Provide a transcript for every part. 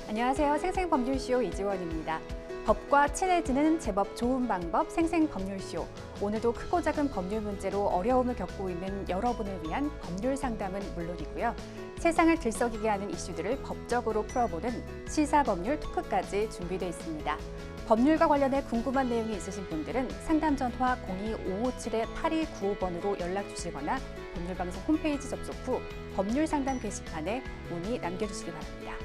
안녕하세요. 생생법률쇼 이지원입니다. 법과 친해지는 제법 좋은 방법 생생법률쇼. 오늘도 크고 작은 법률 문제로 어려움을 겪고 있는 여러분을 위한 법률 상담은 물론이고요. 세상을 들썩이게 하는 이슈들을 법적으로 풀어보는 시사법률 토크까지 준비되어 있습니다. 법률과 관련해 궁금한 내용이 있으신 분들은 상담 전화 02-557-8295번으로 연락 주시거나 법률방송 홈페이지 접속 후 법률 상담 게시판에 문의 남겨주시기 바랍니다.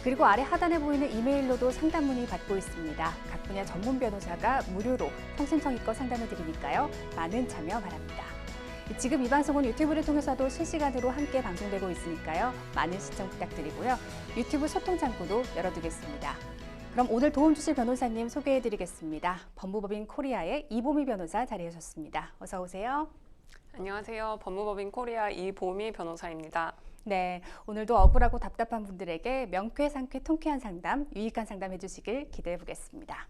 그리고 아래 하단에 보이는 이메일로도 상담 문의 받고 있습니다. 각 분야 전문 변호사가 무료로 성심성의껏 상담을 드리니까요. 많은 참여 바랍니다. 지금 이 방송은 유튜브를 통해서도 실시간으로 함께 방송되고 있으니까요. 많은 시청 부탁드리고요. 유튜브 소통 창구도 열어두겠습니다. 그럼 오늘 도움 주실 변호사님 소개해드리겠습니다. 법무법인 코리아의 이보미 변호사 자리하셨습니다. 어서 오세요. 안녕하세요. 법무법인 코리아 이보미 변호사입니다. 네, 오늘도 억울하고 답답한 분들에게 명쾌상쾌 통쾌한 상담, 유익한 상담 해주시길 기대해 보겠습니다.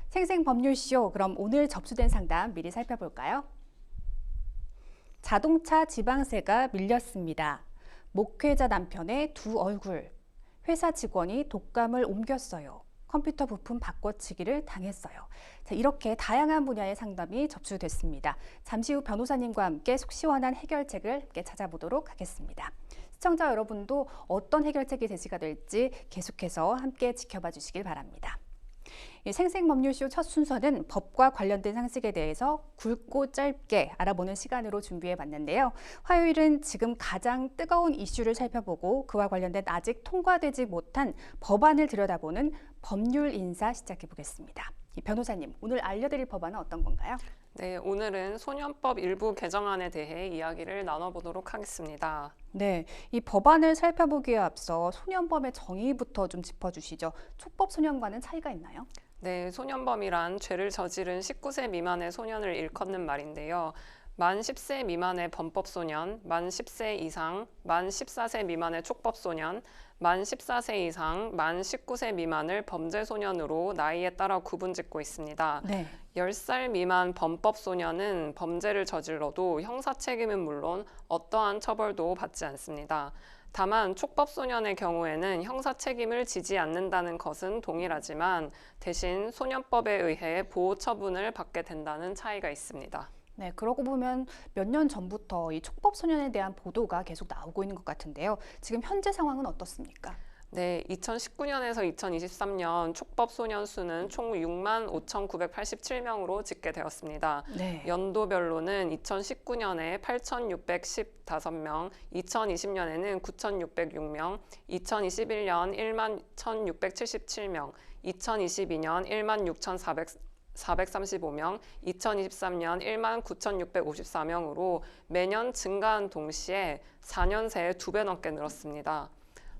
생생법률쇼, 그럼 오늘 접수된 상담 미리 살펴볼까요? 자동차 지방세가 밀렸습니다. 목회자 남편의 두 얼굴. 회사 직원이 독감을 옮겼어요. 컴퓨터 부품 바꿔치기를 당했어요. 자, 이렇게 다양한 분야의 상담이 접수됐습니다. 잠시 후 변호사님과 함께 속 시원한 해결책을 함께 찾아보도록 하겠습니다. 시청자 여러분도 어떤 해결책이 제시가 될지 계속해서 함께 지켜봐 주시길 바랍니다. 생생법률쇼 첫 순서는 법과 관련된 상식에 대해서 굵고 짧게 알아보는 시간으로 준비해봤는데요. 화요일은 지금 가장 뜨거운 이슈를 살펴보고 그와 관련된 아직 통과되지 못한 법안을 들여다보는 법률 인사 시작해보겠습니다. 변호사님, 오늘 알려드릴 법안은 어떤 건가요? 네, 오늘은 소년법 일부 개정안에 대해 이야기를 나눠보도록 하겠습니다. 네, 이 법안을 살펴보기에 앞서 소년범의 정의부터 좀 짚어주시죠. 촉법 소년과는 차이가 있나요? 네, 소년범이란 죄를 저지른 19세 미만의 소년을 일컫는 말인데요. 만 10세 미만의 범법소년, 만 10세 이상, 만 14세 미만의 촉법소년, 만 14세 이상, 만 19세 미만을 범죄소년으로 나이에 따라 구분짓고 있습니다. 네. 10살 미만 범법소년은 범죄를 저질러도 형사책임은 물론 어떠한 처벌도 받지 않습니다. 다만 촉법소년의 경우에는 형사책임을 지지 않는다는 것은 동일하지만 대신 소년법에 의해 보호처분을 받게 된다는 차이가 있습니다. 네, 그러고 보면 몇 년 전부터 이 촉법소년에 대한 보도가 계속 나오고 있는 것 같은데요. 지금 현재 상황은 어떻습니까? 네, 2019년에서 2023년 촉법소년 수는 총 6만 5,987명으로 집계되었습니다. 네. 연도별로는 2019년에 8,615명, 2020년에는 9,606명, 2021년 1만 1,677명, 2022년 1만 6,435명, 2023년 1만 9,654명으로 매년 증가한 동시에 4년 새에 2배 넘게 늘었습니다.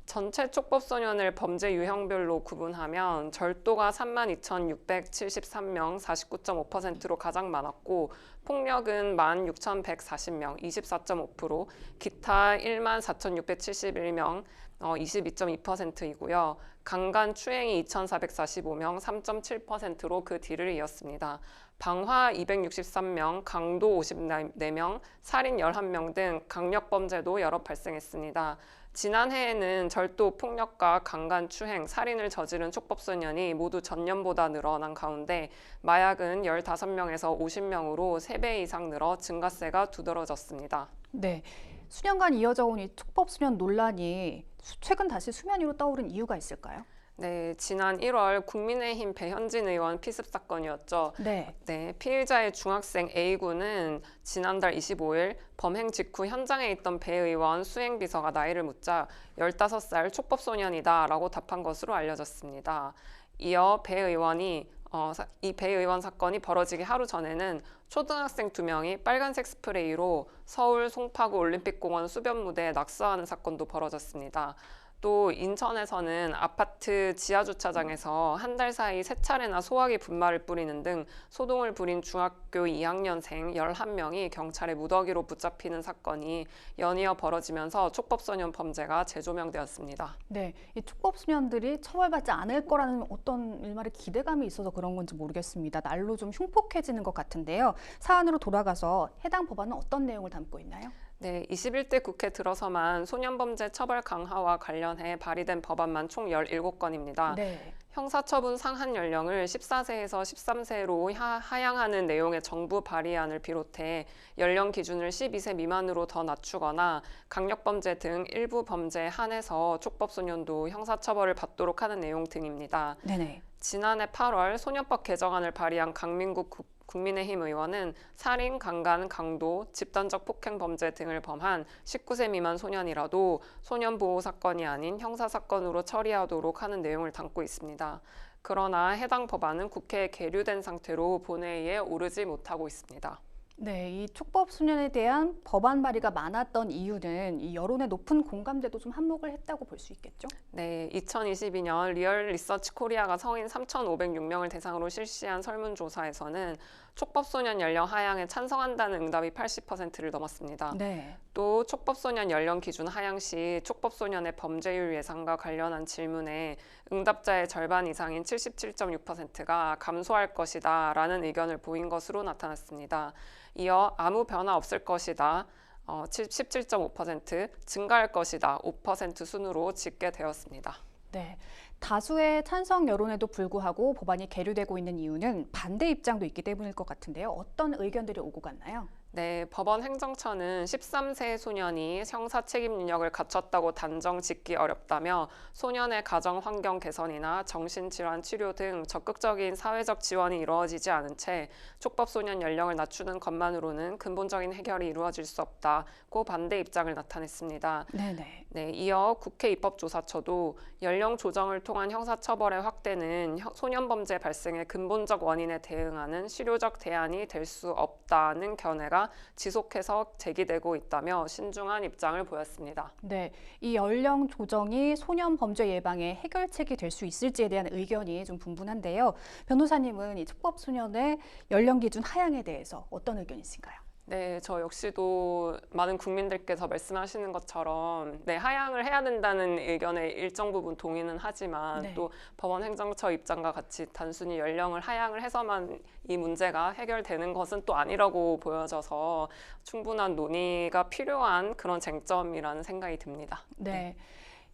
전체 촉법소년을 범죄 유형별로 구분하면 절도가 32,673명, 49.5%로 가장 많았고 폭력은 16,140명, 24.5%, 기타 14,671명, 22.2%이고요. 강간 추행이 2,445명, 3.7%로 그 뒤를 이었습니다. 방화 263명, 강도 54명, 살인 11명 등 강력범죄도 여러 발생했습니다. 지난해에는 절도, 폭력과 강간, 추행, 살인을 저지른 촉법소년이 모두 전년보다 늘어난 가운데 마약은 15명에서 50명으로 3배 이상 늘어 증가세가 두드러졌습니다. 네, 수년간 이어져 온 이 촉법소년 논란이 최근 다시 수면 위로 떠오른 이유가 있을까요? 네, 지난 1월 국민의힘 배현진 의원 피습 사건이었죠. 네. 네, 피의자의 중학생 A군은 지난달 25일 범행 직후 현장에 있던 배 의원 수행비서가 나이를 묻자 15살 촉법소년이다 라고 답한 것으로 알려졌습니다. 이어 이 배 의원 사건이 벌어지기 하루 전에는 초등학생 2명이 빨간색 스프레이로 서울 송파구 올림픽공원 수변무대에 낙서하는 사건도 벌어졌습니다. 또 인천에서는 아파트 지하주차장에서 한 달 사이 3차례나 소화기 분말을 뿌리는 등 소동을 부린 중학교 2학년생 11명이 경찰의 무더기로 붙잡히는 사건이 연이어 벌어지면서 촉법소년 범죄가 재조명되었습니다. 네, 이 촉법소년들이 처벌받지 않을 거라는 어떤 일말의 기대감이 있어서 그런 건지 모르겠습니다. 날로 좀 흉폭해지는 것 같은데요. 사안으로 돌아가서 해당 법안은 어떤 내용을 담고 있나요? 네, 21대 국회 들어서만 소년범죄 처벌 강화와 관련해 발의된 법안만 총 17건입니다. 네. 형사처분 상한 연령을 14세에서 13세로 하향하는 내용의 정부 발의안을 비롯해 연령 기준을 12세 미만으로 더 낮추거나 강력범죄 등 일부 범죄에 한해서 촉법소년도 형사처벌을 받도록 하는 내용 등입니다. 네네. 지난해 8월 소년법 개정안을 발의한 강민국 국민의힘 의원은 살인, 강간, 강도, 집단적 폭행 범죄 등을 범한 19세 미만 소년이라도 소년보호 사건이 아닌 형사사건으로 처리하도록 하는 내용을 담고 있습니다. 그러나 해당 법안은 국회에 계류된 상태로 본회의에 오르지 못하고 있습니다. 네, 이 촉법 소년에 대한 법안 발의가 많았던 이유는 이 여론의 높은 공감대도 좀 한몫을 했다고 볼 수 있겠죠? 네, 2022년 리얼 리서치 코리아가 성인 3,506명을 대상으로 실시한 설문조사에서는 촉법소년 연령 하향에 찬성한다는 응답이 80%를 넘었습니다. 네. 또 촉법소년 연령 기준 하향 시 촉법소년의 범죄율 예상과 관련한 질문에 응답자의 절반 이상인 77.6%가 감소할 것이다 라는 의견을 보인 것으로 나타났습니다. 이어 아무 변화 없을 것이다 17.5%, 증가할 것이다 5% 순으로 집계되었습니다. 네. 다수의 찬성 여론에도 불구하고 법안이 계류되고 있는 이유는 반대 입장도 있기 때문일 것 같은데요. 어떤 의견들이 오고 갔나요? 네, 법원 행정처는 13세 소년이 형사 책임 능력을 갖췄다고 단정 짓기 어렵다며 소년의 가정 환경 개선이나 정신질환 치료 등 적극적인 사회적 지원이 이루어지지 않은 채 촉법소년 연령을 낮추는 것만으로는 근본적인 해결이 이루어질 수 없다고 반대 입장을 나타냈습니다. 네네. 네, 이어 국회 입법조사처도 연령 조정을 통한 형사처벌의 확대는 소년범죄 발생의 근본적 원인에 대응하는 실효적 대안이 될 수 없다는 견해가 지속해서 제기되고 있다며 신중한 입장을 보였습니다. 네, 이 연령 조정이 소년 범죄 예방의 해결책이 될 수 있을지에 대한 의견이 좀 분분한데요. 변호사님은 이 촉법 소년의 연령 기준 하향에 대해서 어떤 의견이신가요? 네, 저 역시도 많은 국민들께서 말씀하시는 것처럼 하향을 해야 된다는 의견에 일정 부분 동의는 하지만 네. 또 법원 행정처 입장과 같이 단순히 연령을 하향을 해서만 이 문제가 해결되는 것은 또 아니라고 보여져서 충분한 논의가 필요한 그런 쟁점이라는 생각이 듭니다. 네.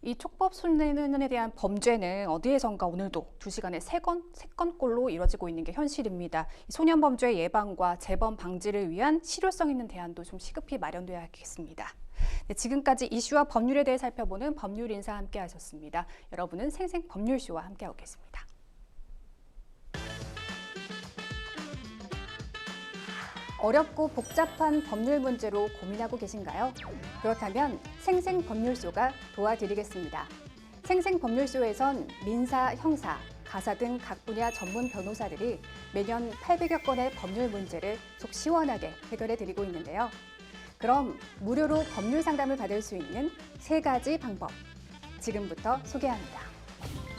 이 촉법 소년에 대한 범죄는 어디에선가 오늘도 2시간에 3건꼴로 이뤄지고 있는 게 현실입니다. 소년 범죄 예방과 재범 방지를 위한 실효성 있는 대안도 좀 시급히 마련돼야겠습니다. 네, 지금까지 이슈와 법률에 대해 살펴보는 법률 인사 함께 하셨습니다. 여러분은 생생법률쇼와 함께하고 계십니다. 어렵고 복잡한 법률 문제로 고민하고 계신가요? 그렇다면 생생법률쇼가 도와드리겠습니다. 생생법률쇼에선 민사, 형사, 가사 등 각 분야 전문 변호사들이 매년 800여 건의 법률 문제를 속 시원하게 해결해 드리고 있는데요. 그럼 무료로 법률 상담을 받을 수 있는 3가지 방법, 지금부터 소개합니다.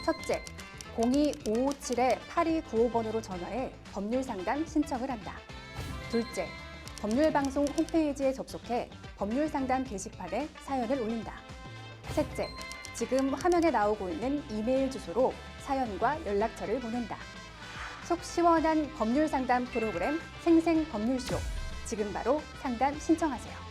첫째, 02-557-8295번으로 전화해 법률 상담 신청을 한다. 둘째, 법률방송 홈페이지에 접속해 법률상담 게시판에 사연을 올린다. 셋째, 지금 화면에 나오고 있는 이메일 주소로 사연과 연락처를 보낸다. 속 시원한 법률상담 프로그램 생생법률쇼. 지금 바로 상담 신청하세요.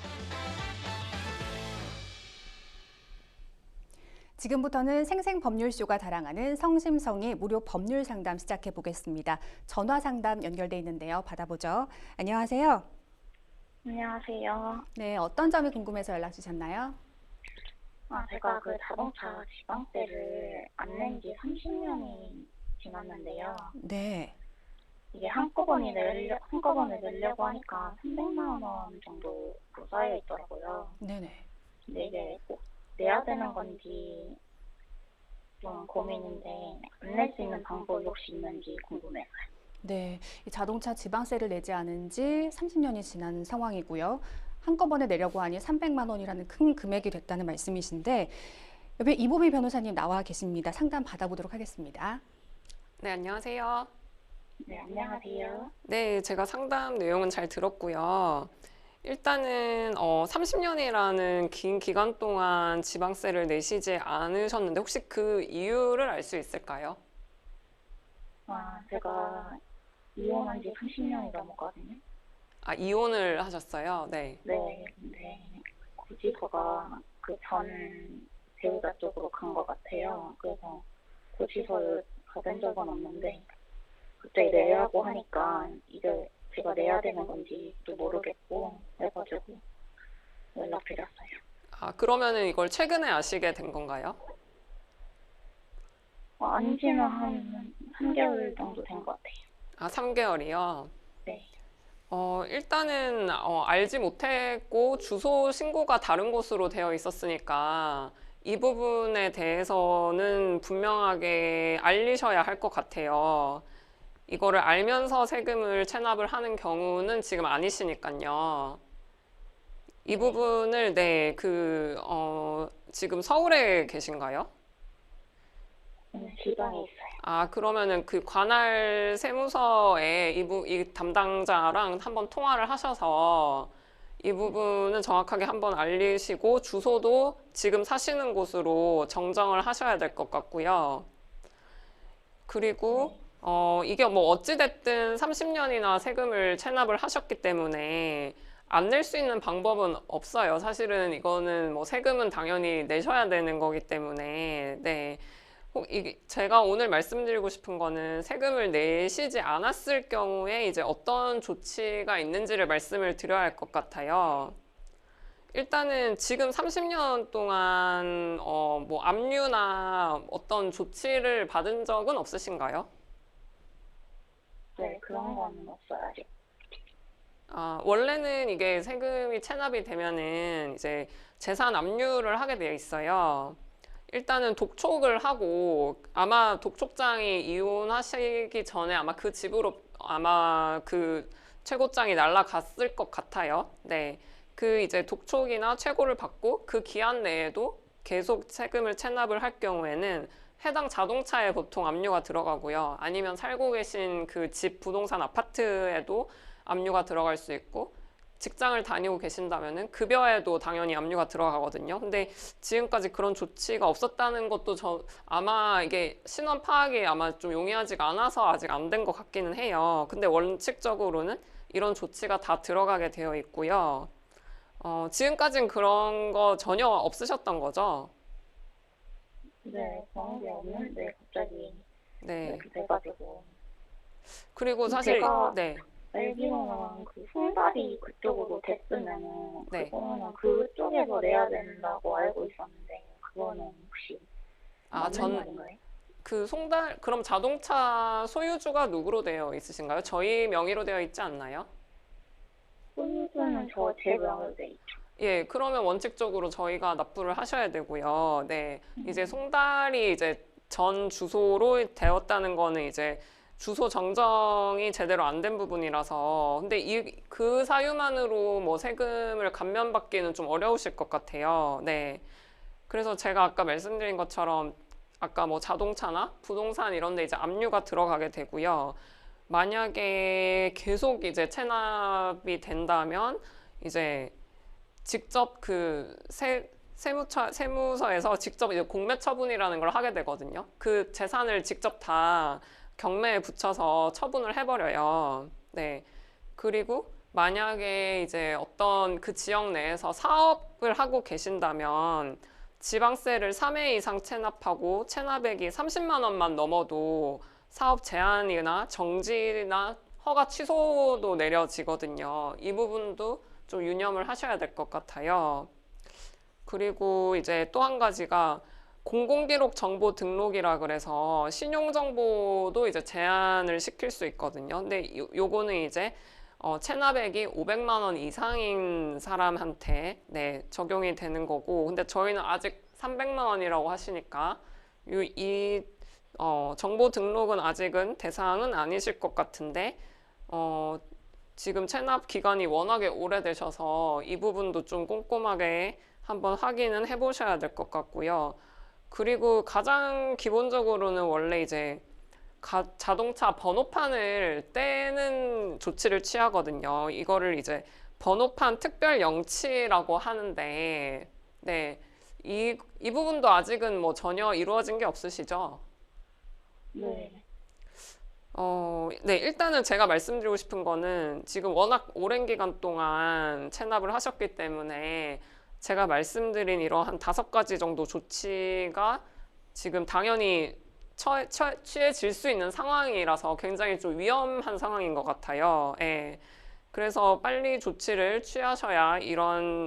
지금부터는 생생법률쇼가 자랑하는 성심성의 무료 법률 상담 시작해 보겠습니다. 전화 상담 연결돼 있는데요. 받아보죠. 안녕하세요. 안녕하세요. 네, 어떤 점이 궁금해서 연락 주셨나요? 제가 그 자동차 지방세를 안 낸 지 30년이 지났는데요. 네. 이게 한꺼번에 내려고 하니까 300만 원 정도 쌓여 있더라고요. 네네. 근데 이게 꼭 내야 되는 건지 좀 고민인데 안 낼 수 있는 방법이 혹시 있는지 궁금해요. 네, 이 자동차 지방세를 내지 않은 지 30년이 지난 상황이고요. 한꺼번에 내려고 하니 300만 원이라는 큰 금액이 됐다는 말씀이신데 옆에 이보미 변호사님 나와 계십니다. 상담 받아보도록 하겠습니다. 네, 안녕하세요. 네, 안녕하세요. 네, 제가 상담 내용은 잘 들었고요. 일단은 30년이라는 긴 기간 동안 지방세를 내시지 않으셨는데 혹시 그 이유를 알 수 있을까요? 제가 이혼한 지 30년이 넘었거든요. 이혼을 하셨어요? 네. 네, 근데 고지서가 그 전 배우자 쪽으로 간 것 같아요. 그래서 고지서를 받은 적은 없는데 갑자기 내라고 하니까 이제 제가 내야 되는 건지 또 모르겠고 해가지고 연락드렸어요. 아, 그러면은 이걸 최근에 아시게 된 건가요? 안지는 한 3개월 정도 된 것 같아요. 아, 3개월이요? 네. 일단은 알지 못했고 주소 신고가 다른 곳으로 되어 있었으니까 이 부분에 대해서는 분명하게 알리셔야 할 것 같아요. 이거를 알면서 세금을 체납을 하는 경우는 지금 아니시니까요. 이 부분을 지금 서울에 계신가요? 지방에 있어요. 아, 그러면은 그 관할 세무서에 이 담당자랑 한번 통화를 하셔서 이 부분은 정확하게 한번 알리시고 주소도 지금 사시는 곳으로 정정을 하셔야 될 것 같고요. 그리고 이게 뭐 어찌됐든 30년이나 세금을 체납을 하셨기 때문에 안 낼 수 있는 방법은 없어요. 사실은 이거는 뭐 세금은 당연히 내셔야 되는 거기 때문에 네. 이게 제가 오늘 말씀드리고 싶은 거는 세금을 내시지 않았을 경우에 이제 어떤 조치가 있는지를 말씀을 드려야 할 것 같아요. 일단은 지금 30년 동안 뭐 압류나 어떤 조치를 받은 적은 없으신가요? 네, 그런 거는 없어요, 아직. 아, 원래는 이게 세금이 체납이 되면은 이제 재산 압류를 하게 되어 있어요. 일단은 독촉을 하고 아마 독촉장이 이혼하시기 전에 아마 그 집으로 아마 그 최고장이 날아갔을 것 같아요. 네. 그 이제 독촉이나 최고를 받고 그 기한 내에도 계속 세금을 체납을 할 경우에는 해당 자동차에 보통 압류가 들어가고요. 아니면 살고 계신 그 집 부동산 아파트에도 압류가 들어갈 수 있고 직장을 다니고 계신다면은 급여에도 당연히 압류가 들어가거든요. 근데 지금까지 그런 조치가 없었다는 것도 아마 이게 신원 파악이 아마 좀 용이하지가 않아서 아직 안 된 것 같기는 해요. 근데 원칙적으로는 이런 조치가 다 들어가게 되어 있고요. 지금까지는 그런 거 전혀 없으셨던 거죠? 네, 그런 게 없는데 갑자기 네. 이렇게 돼가지고. 그리고 사실 제가 네. 알기로는 그 손발이 그쪽으로 됐으면은 네. 그거는 그쪽에서 내야 된다고 알고 있었는데 그거는 혹시 아, 맞는 말인가요? 그 그럼 자동차 소유주가 누구로 되어 있으신가요? 저희 명의로 되어 있지 않나요? 소유주는 제 명으로 돼 있죠. 예, 그러면 원칙적으로 저희가 납부를 하셔야 되고요. 네. 이제 송달이 이제 전 주소로 되었다는 거는 이제 주소 정정이 제대로 안 된 부분이라서 근데 그 사유만으로 뭐 세금을 감면받기는 좀 어려우실 것 같아요. 네. 그래서 제가 아까 말씀드린 것처럼 아까 뭐 자동차나 부동산 이런 데 이제 압류가 들어가게 되고요. 만약에 계속 이제 체납이 된다면 이제 직접 그 세무서에서 직접 이제 공매 처분이라는 걸 하게 되거든요. 그 재산을 직접 다 경매에 붙여서 처분을 해버려요. 네. 그리고 만약에 이제 어떤 그 지역 내에서 사업을 하고 계신다면 지방세를 3회 이상 체납하고 체납액이 30만 원만 넘어도 사업 제한이나 정지나 허가 취소도 내려지거든요. 이 부분도 좀 유념을 하셔야 될 것 같아요. 그리고 이제 또 한 가지가 공공기록 정보 등록이라 그래서 신용정보도 이제 제한을 시킬 수 있거든요. 근데 요거는 이제 체납액이 500만 원 이상인 사람한테 네, 적용이 되는 거고 근데 저희는 아직 300만 원이라고 하시니까 정보 등록은 아직은 대상은 아니실 것 같은데 지금 체납 기간이 워낙에 오래되셔서 이 부분도 좀 꼼꼼하게 한번 확인은 해보셔야 될 것 같고요. 그리고 가장 기본적으로는 원래 이제 자동차 번호판을 떼는 조치를 취하거든요. 이거를 이제 번호판 특별 영치라고 하는데, 네. 이 부분도 아직은 뭐 전혀 이루어진 게 없으시죠? 네. 네, 일단은 제가 말씀드리고 싶은 거는 지금 워낙 오랜 기간 동안 체납을 하셨기 때문에 제가 말씀드린 이러한 5가지 정도 조치가 지금 당연히 취해질 수 있는 상황이라서 굉장히 좀 위험한 상황인 것 같아요. 예. 그래서 빨리 조치를 취하셔야 이런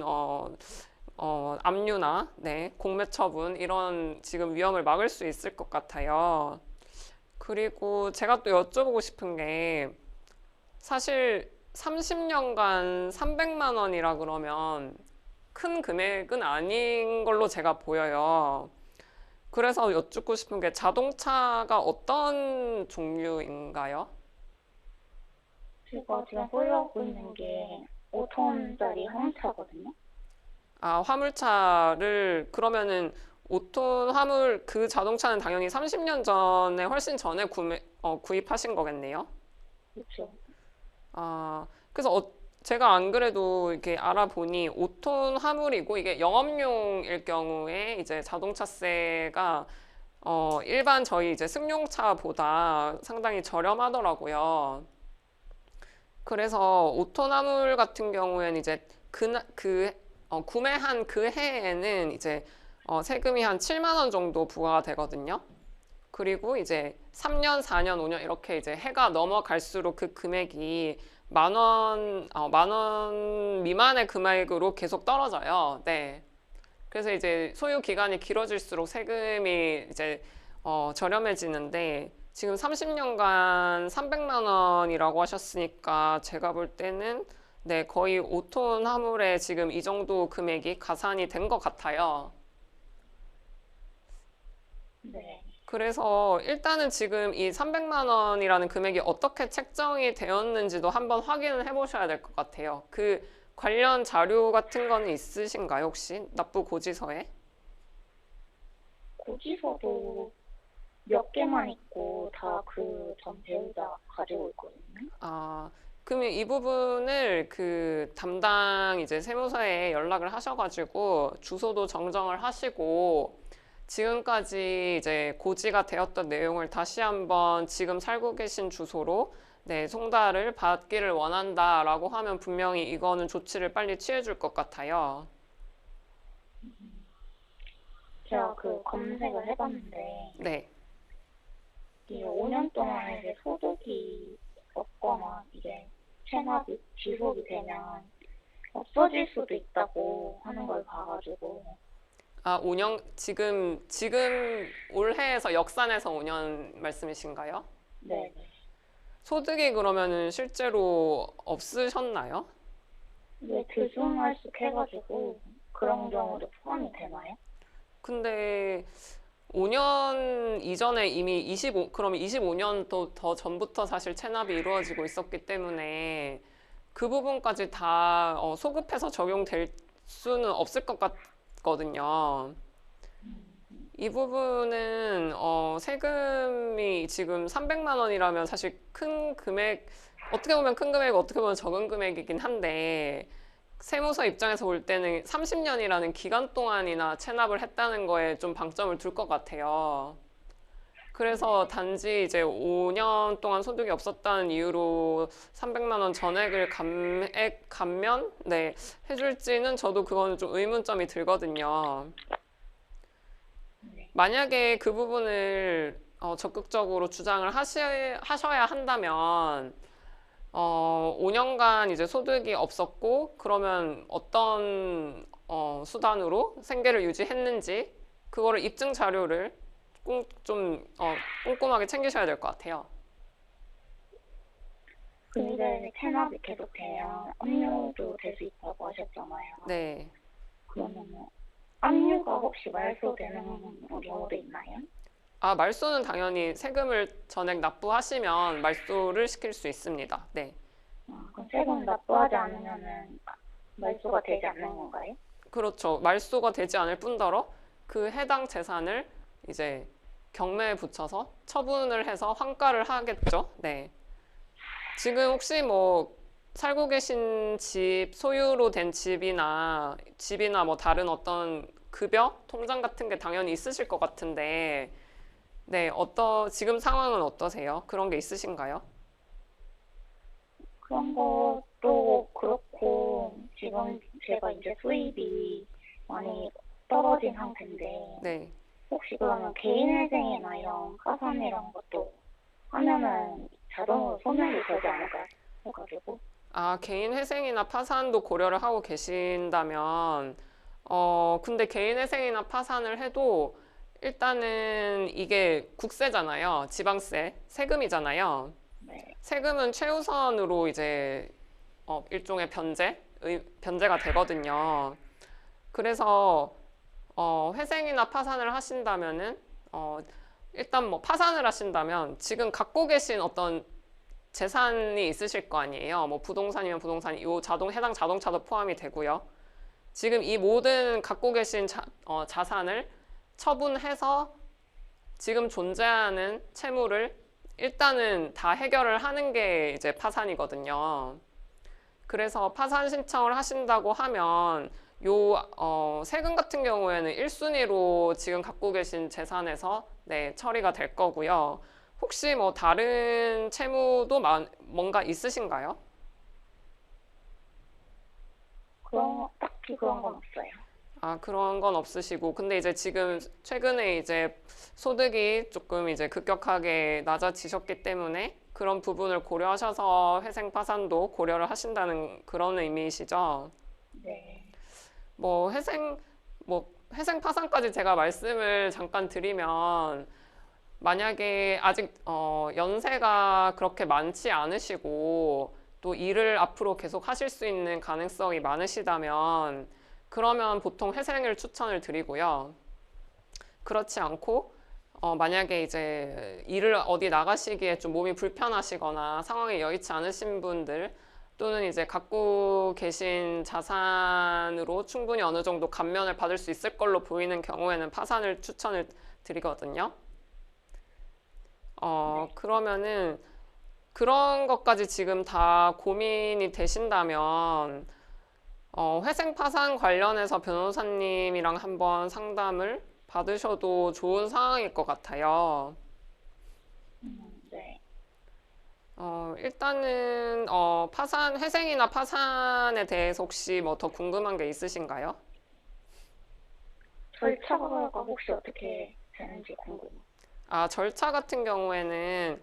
압류나 공매 처분 이런 지금 위험을 막을 수 있을 것 같아요. 그리고 제가 또 여쭤보고 싶은 게 사실 30년간 300만 원이라 그러면 큰 금액은 아닌 걸로 제가 보여요. 그래서 여쭙고 싶은 게 자동차가 어떤 종류인가요? 제가 지금 보유하고 있는 게 5톤짜리 화물차거든요. 아, 화물차를 그러면은 5톤 화물 그 자동차는 당연히 30년 전에 훨씬 전에 구입하신 거겠네요. 그렇죠. 아, 그래서 제가 안 그래도 이렇게 알아보니 5톤 화물이고 이게 영업용일 경우에 이제 자동차세가 일반 저희 이제 승용차보다 상당히 저렴하더라고요. 그래서 5톤 화물 같은 경우에는 이제 구매한 그 해에는 이제 세금이 한 7만 원 정도 부과가 되거든요. 그리고 이제 3년, 4년, 5년 이렇게 이제 해가 넘어갈수록 그 금액이 만 원 미만의 금액으로 계속 떨어져요. 네. 그래서 이제 소유 기간이 길어질수록 세금이 이제 저렴해지는데 지금 30년간 300만 원이라고 하셨으니까 제가 볼 때는 거의 5톤 화물에 지금 이 정도 금액이 가산이 된 것 같아요. 네. 그래서 일단은 지금 이 300만 원이라는 금액이 어떻게 책정이 되었는지도 한번 확인을 해보셔야 될 것 같아요. 그 관련 자료 같은 거는 있으신가요, 혹시? 납부 고지서에? 고지서도 몇 개만 있고 다 그 전 배우자 가지고 있거든요. 아, 그러면 이 부분을 그 담당 이제 세무서에 연락을 하셔가지고 주소도 정정을 하시고 지금까지 이제 고지가 되었던 내용을 다시 한번 지금 살고 계신 주소로 송달을 받기를 원한다라고 하면 분명히 이거는 조치를 빨리 취해줄 것 같아요. 제가 그 검색을 해봤는데 네. 이게 5년 동안 이제 소득이 없거나 이제 체납이 지속이 되면 없어질 수도 있다고 하는 걸 봐가지고 아, 5년, 지금 올해에서 역산해서 5년 말씀이신가요? 네. 소득이 그러면은 실제로 없으셨나요? 이게 들쑥날쑥 해가지고 그런 경우도 포함이 되나요? 근데 5년 이전에 이미 그러면 25년 더 전부터 사실 체납이 이루어지고 있었기 때문에 그 부분까지 다 소급해서 적용될 수는 없을 것 같거든요. 이 부분은 세금이 지금 300만 원이라면 사실 큰 금액, 어떻게 보면 큰 금액, 어떻게 보면 적은 금액이긴 한데 세무서 입장에서 볼 때는 30년이라는 기간 동안이나 체납을 했다는 거에 좀 방점을 둘 것 같아요. 그래서 단지 이제 5년 동안 소득이 없었다는 이유로 300만 원 전액을 감면 해줄지는 저도 그거는 좀 의문점이 들거든요. 만약에 그 부분을 적극적으로 주장을 하셔야 한다면 5년간 이제 소득이 없었고 그러면 어떤 수단으로 생계를 유지했는지 그거를 입증 자료를 좀 꼼꼼하게 챙기셔야 될 것 같아요. 근데 체납이 계속되면 압류도 될 수 있다고 하셨잖아요. 네. 그러면 압류가 혹시 말소되는 경우도 있나요? 아, 말소는 당연히 세금을 전액 납부하시면 말소를 시킬 수 있습니다. 네. 그럼 세금 납부하지 않으면은 말소가 되지 않는 건가요? 그렇죠. 말소가 되지 않을 뿐더러 그 해당 재산을 이제 경매에 붙여서 처분을 해서 환가를 하겠죠. 네. 지금 혹시 뭐 살고 계신 집, 소유로 된 집이나 뭐 다른 어떤 급여, 통장 같은 게 당연히 있으실 것 같은데, 네, 지금 상황은 어떠세요? 그런 게 있으신가요? 그런 것도 그렇고 지금 제가 이제 수입이 많이 떨어진 상태인데 네. 혹시 그러면 개인회생이나 이런 파산 이런 것도 하면은 자동으로 소멸이 되지 않을까요? 해가지고 아, 개인 회생이나 파산도 고려를 하고 계신다면, 근데 개인 회생이나 파산을 해도 일단은 이게 국세잖아요. 지방세, 세금이잖아요. 네. 세금은 최우선으로 이제 일종의 변제가 되거든요. 그래서 회생이나 파산을 하신다면은 일단 뭐 파산을 하신다면 지금 갖고 계신 어떤 재산이 있으실 거 아니에요. 뭐 부동산이면 부동산, 요 해당 자동차도 포함이 되고요. 지금 이 모든 갖고 계신 자산을 처분해서 지금 존재하는 채무를 일단은 다 해결을 하는 게 이제 파산이거든요. 그래서 파산 신청을 하신다고 하면 세금 같은 경우에는 1순위로 지금 갖고 계신 재산에서 네, 처리가 될 거고요. 혹시 뭐 다른 채무도 뭔가 있으신가요? 딱히 그런 건 없어요. 아, 그런 건 없으시고. 근데 이제 지금 최근에 이제 소득이 조금 이제 급격하게 낮아지셨기 때문에 그런 부분을 고려하셔서 회생 파산도 고려를 하신다는 그런 의미이시죠? 네. 뭐 회생 파산까지 제가 말씀을 잠깐 드리면 만약에 아직 연세가 그렇게 많지 않으시고 또 일을 앞으로 계속 하실 수 있는 가능성이 많으시다면 그러면 보통 회생을 추천을 드리고요. 그렇지 않고 만약에 이제 일을 어디 나가시기에 좀 몸이 불편하시거나 상황이 여의치 않으신 분들 또는 이제 갖고 계신 자산으로 충분히 어느 정도 감면을 받을 수 있을 걸로 보이는 경우에는 파산을 추천을 드리거든요. 그러면은 그런 것까지 지금 다 고민이 되신다면 회생 파산 관련해서 변호사님이랑 한번 상담을 받으셔도 좋은 상황일 것 같아요. 네. 일단은 회생이나 파산에 대해서 혹시 뭐 더 궁금한 게 있으신가요? 절차가 혹시 어떻게 되는지 궁금해요. 아, 절차 같은 경우에는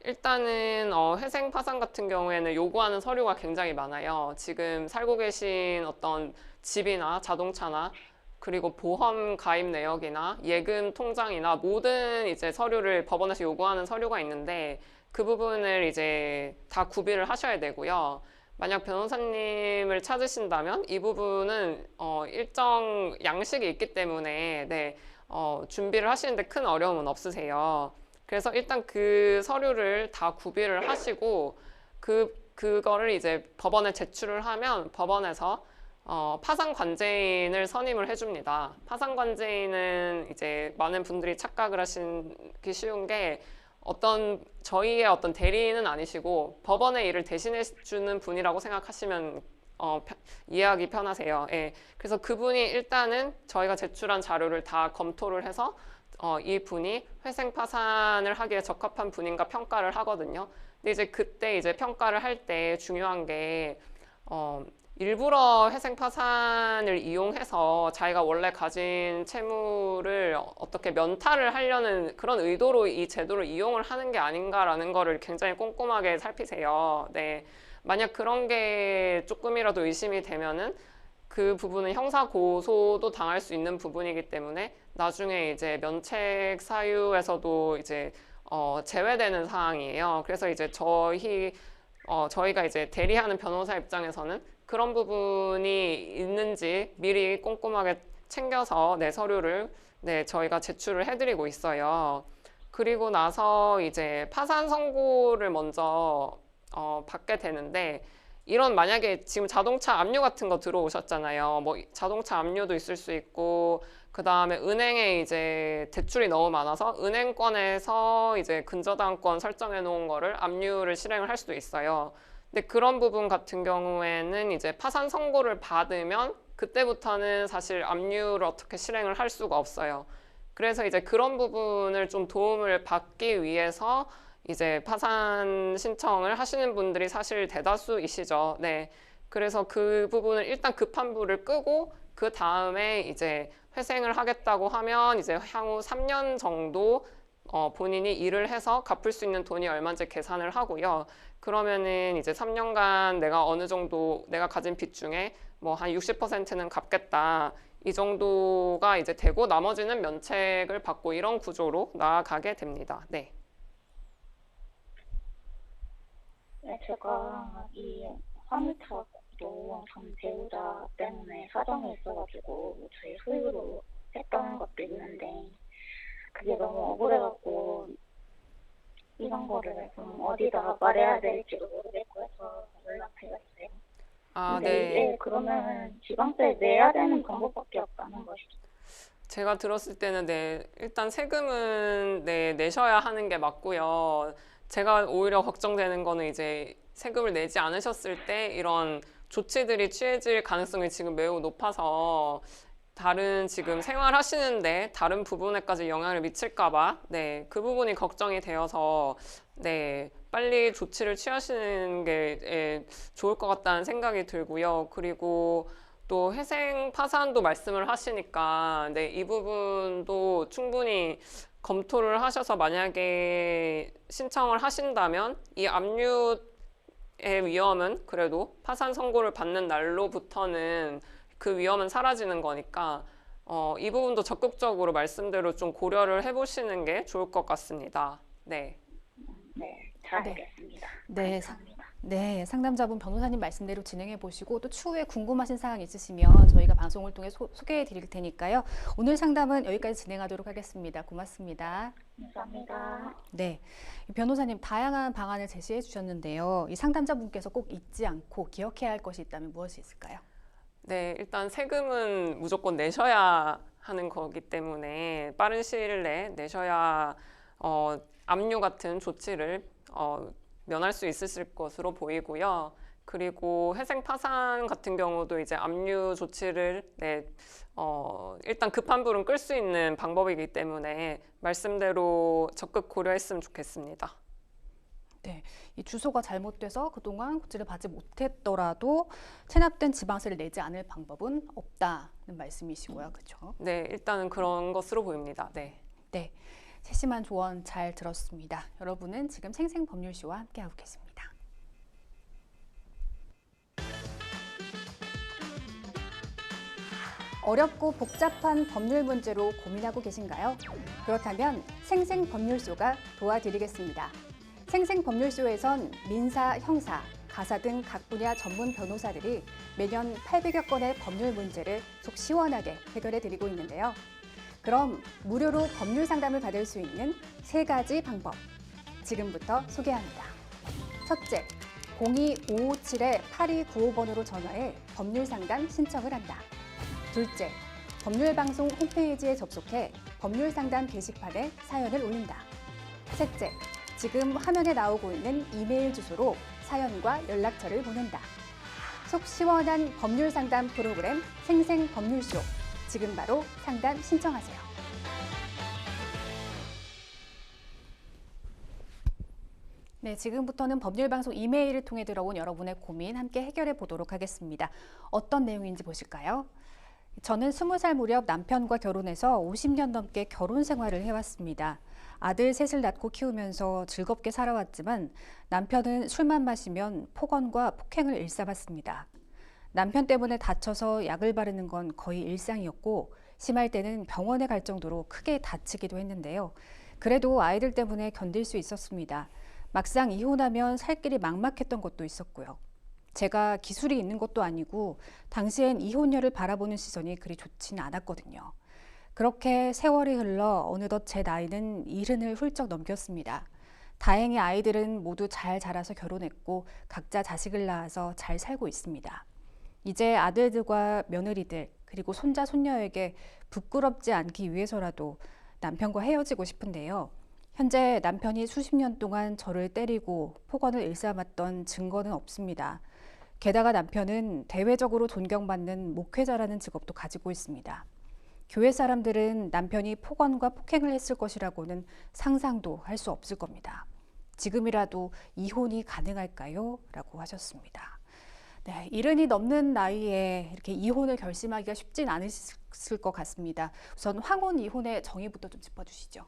일단은 회생 파산 같은 경우에는 요구하는 서류가 굉장히 많아요. 지금 살고 계신 어떤 집이나 자동차나 그리고 보험 가입 내역이나 예금 통장이나 모든 이제 서류를 법원에서 요구하는 서류가 있는데 그 부분을 이제 다 구비를 하셔야 되고요. 만약 변호사님을 찾으신다면 이 부분은 일정 양식이 있기 때문에 네, 준비를 하시는데 큰 어려움은 없으세요. 그래서 일단 그 서류를 다 구비를 하시고 그거를 이제 법원에 제출을 하면 법원에서 파산 관제인을 선임을 해줍니다. 파산 관제인은 이제 많은 분들이 착각을 하시기 쉬운 게 저희의 어떤 대리인은 아니시고 법원의 일을 대신해 주는 분이라고 생각하시면 이해하기 편하세요. 예. 그래서 그분이 일단은 저희가 제출한 자료를 다 검토를 해서 이 분이 회생 파산을 하기에 적합한 분인가 평가를 하거든요. 근데 이제 그때 이제 평가를 할 때 중요한 게 일부러 회생 파산을 이용해서 자기가 원래 가진 채무를 어떻게 면탈을 하려는 그런 의도로 이 제도를 이용을 하는 게 아닌가라는 거를 굉장히 꼼꼼하게 살피세요. 네. 만약 그런 게 조금이라도 의심이 되면은 그 부분은 형사 고소도 당할 수 있는 부분이기 때문에 나중에 이제 면책 사유에서도 이제 제외되는 사항이에요. 그래서 이제 저희가 이제 대리하는 변호사 입장에서는 그런 부분이 있는지 미리 꼼꼼하게 챙겨서 서류를 저희가 제출을 해드리고 있어요. 그리고 나서 이제 파산 선고를 먼저 받게 되는데 이런 만약에 지금 자동차 압류 같은 거 들어오셨잖아요. 뭐 자동차 압류도 있을 수 있고 그 다음에 은행에 이제 대출이 너무 많아서 은행권에서 이제 근저당권 설정해 놓은 거를 압류를 실행을 할 수도 있어요. 근데 그런 부분 같은 경우에는 이제 파산 선고를 받으면 그때부터는 사실 압류를 어떻게 실행을 할 수가 없어요. 그래서 이제 그런 부분을 좀 도움을 받기 위해서 이제 파산 신청을 하시는 분들이 사실 대다수이시죠. 네. 그래서 그 부분을 일단 급한 불을 끄고 그 다음에 이제 회생을 하겠다고 하면 이제 향후 3년 정도 본인이 일을 해서 갚을 수 있는 돈이 얼마인지 계산을 하고요. 그러면은 이제 3년간 내가 어느 정도 내가 가진 빚 중에 뭐 한 60%는 갚겠다. 이 정도가 이제 되고 나머지는 면책을 받고 이런 구조로 나아가게 됩니다. 네. 네, 제가 이 화물차도 전 배우자 때문에 사정이 있어가지고 저희 소유로 했던 것도 있는데 그게 너무 억울해갖고 이런 거를 좀 어디다 말해야 될지도 모르겠고 해서 연락드렸어요. 아, 근데 네. 이게 그러면 지방세 내야 되는 방법밖에 없다는 것이죠. 제가 들었을 때는 네, 일단 세금은 네, 내셔야 하는 게 맞고요. 제가 오히려 걱정되는 거는 이제 세금을 내지 않으셨을 때 이런 조치들이 취해질 가능성이 지금 매우 높아서 다른 지금 생활하시는데 다른 부분에까지 영향을 미칠까 봐 네, 그 부분이 걱정이 되어서 네, 빨리 조치를 취하시는 게 좋을 것 같다는 생각이 들고요. 그리고 또 회생 파산도 말씀을 하시니까 네, 이 부분도 충분히 검토를 하셔서 만약에 신청을 하신다면 이 압류의 위험은 그래도 파산 선고를 받는 날로부터는 그 위험은 사라지는 거니까 이 부분도 적극적으로 말씀대로 좀 고려를 해보시는 게 좋을 것 같습니다. 네. 네, 잘 알겠습니다. 네, 감사합니다. 네, 상담자분 변호사님 말씀대로 진행해 보시고 또 추후에 궁금하신 사항 있으시면 저희가 방송을 통해 소개해 드릴 테니까요. 오늘 상담은 여기까지 진행하도록 하겠습니다. 고맙습니다. 감사합니다. 네, 변호사님 다양한 방안을 제시해 주셨는데요. 이 상담자분께서 꼭 잊지 않고 기억해야 할 것이 있다면 무엇이 있을까요? 네, 일단 세금은 무조건 내셔야 하는 거기 때문에 빠른 시일 내에 내셔야 압류 같은 조치를 면할 수 있으실 것으로 보이고요. 그리고 회생 파산 같은 경우도 이제 압류 조치를 일단 급한 불은 끌 수 있는 방법이기 때문에 말씀대로 적극 고려했으면 좋겠습니다. 네, 이 주소가 잘못돼서 그동안 구제를 받지 못했더라도 체납된 지방세를 내지 않을 방법은 없다는 말씀이시고요. 그렇죠? 네, 일단은 그런 것으로 보입니다. 네. 네, 세심한 조언 잘 들었습니다. 여러분은 지금 생생법률쇼와 함께하고 계십니다. 어렵고 복잡한 법률 문제로 고민하고 계신가요? 그렇다면 생생법률쇼가 도와드리겠습니다. 생생법률쇼에선 민사, 형사, 가사 등 각 분야 전문 변호사들이 매년 800여 건의 법률 문제를 속 시원하게 해결해 드리고 있는데요. 그럼 무료로 법률 상담을 받을 수 있는 3가지 방법 지금부터 소개합니다. 첫째, 02-557-8295번으로 전화해 법률 상담 신청을 한다. 둘째, 법률방송 홈페이지에 접속해 법률 상담 게시판에 사연을 올린다. 셋째, 지금 화면에 나오고 있는 이메일 주소로 사연과 연락처를 보낸다. 속 시원한 법률 상담 프로그램 생생법률쇼. 지금 바로 상담 신청하세요. 네, 지금부터는 법률방송 이메일을 통해 들어온 여러분의 고민 함께 해결해 보도록 하겠습니다. 어떤 내용인지 보실까요? 저는 20살 무렵 남편과 결혼해서 50년 넘게 결혼 생활을 해왔습니다. 아들 셋을 낳고 키우면서 즐겁게 살아왔지만 남편은 술만 마시면 폭언과 폭행을 일삼았습니다. 남편 때문에 다쳐서 약을 바르는 건 거의 일상이었고 심할 때는 병원에 갈 정도로 크게 다치기도 했는데요. 그래도 아이들 때문에 견딜 수 있었습니다. 막상 이혼하면 살 길이 막막했던 것도 있었고요. 제가 기술이 있는 것도 아니고 당시엔 이혼녀를 바라보는 시선이 그리 좋지는 않았거든요. 그렇게 세월이 흘러 어느덧 제 나이는 70을 훌쩍 넘겼습니다. 다행히 아이들은 모두 잘 자라서 결혼했고 각자 자식을 낳아서 잘 살고 있습니다. 이제 아들들과 며느리들 그리고 손자 손녀에게 부끄럽지 않기 위해서라도 남편과 헤어지고 싶은데요. 현재 남편이 수십 년 동안 저를 때리고 폭언을 일삼았던 증거는 없습니다. 게다가 남편은 대외적으로 존경받는 목회자라는 직업도 가지고 있습니다. 교회 사람들은 남편이 폭언과 폭행을 했을 것이라고는 상상도 할 수 없을 겁니다. 지금이라도 이혼이 가능할까요? 라고 하셨습니다. 네, 이른이 넘는 나이에 이렇게 이혼을 결심하기가 쉽진 않으실 것 같습니다. 우선 황혼 이혼의 정의부터 좀 짚어주시죠.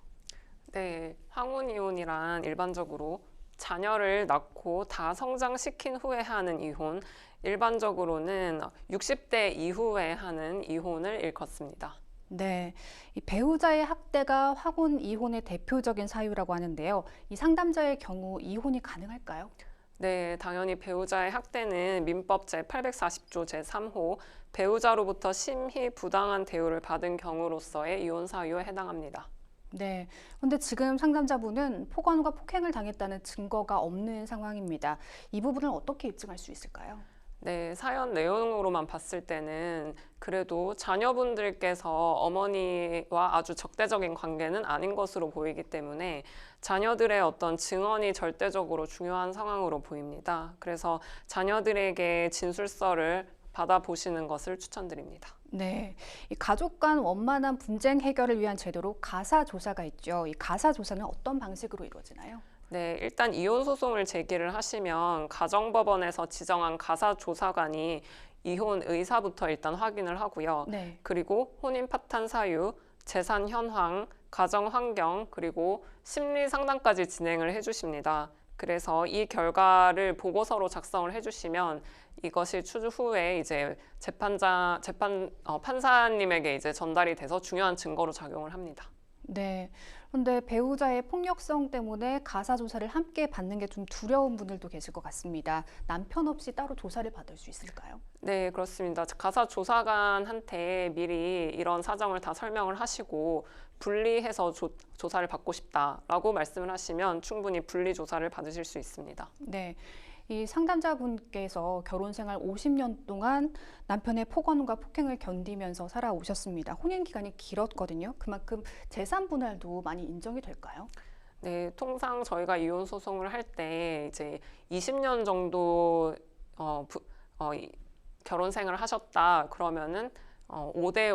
네, 황혼 이혼이란 일반적으로 자녀를 낳고 다 성장시킨 후에 하는 이혼, 일반적으로는 60대 이후에 하는 이혼을 일컫습니다. 네, 이 배우자의 학대가 황혼 이혼의 대표적인 사유라고 하는데요. 이 상담자의 경우 이혼이 가능할까요? 네, 당연히 배우자의 학대는 민법 제840조 제3호 배우자로부터 심히 부당한 대우를 받은 경우로서의 이혼 사유에 해당합니다. 네, 근데 지금 상담자분은 폭언과 폭행을 당했다는 증거가 없는 상황입니다. 이 부분을 어떻게 입증할 수 있을까요? 네, 사연 내용으로만 봤을 때는 그래도 자녀분들께서 어머니와 아주 적대적인 관계는 아닌 것으로 보이기 때문에 자녀들의 어떤 증언이 절대적으로 중요한 상황으로 보입니다. 그래서 자녀들에게 진술서를 받아보시는 것을 추천드립니다. 네, 이 가족 간 원만한 분쟁 해결을 위한 제도로 가사 조사가 있죠. 이 가사 조사는 어떤 방식으로 이루어지나요? 네, 일단 이혼 소송을 제기를 하시면 가정법원에서 지정한 가사조사관이 이혼 의사부터 일단 확인을 하고요. 네. 그리고 혼인 파탄 사유, 재산 현황, 가정 환경, 그리고 심리 상담까지 진행을 해주십니다. 그래서 이 결과를 보고서로 작성을 해주시면 이것이 추후 후에 이제 판사님에게 이제 전달이 돼서 중요한 증거로 작용을 합니다. 네. 그런데 배우자의 폭력성 때문에 가사 조사를 함께 받는 게 좀 두려운 분들도 계실 것 같습니다. 남편 없이 따로 조사를 받을 수 있을까요? 네, 그렇습니다. 가사 조사관한테 미리 이런 사정을 다 설명을 하시고 분리해서 조사를 받고 싶다라고 말씀을 하시면 충분히 분리 조사를 받으실 수 있습니다. 네. 이 상담자분께서 결혼 생활 50년 동안 남편의 폭언과 폭행을 견디면서 살아오셨습니다. 혼인 기간이 길었거든요. 그만큼 재산 분할도 많이 인정이 될까요? 네, 통상 저희가 이혼 소송을 할 때 이제 20년 정도 결혼 생활을 하셨다 그러면은 5대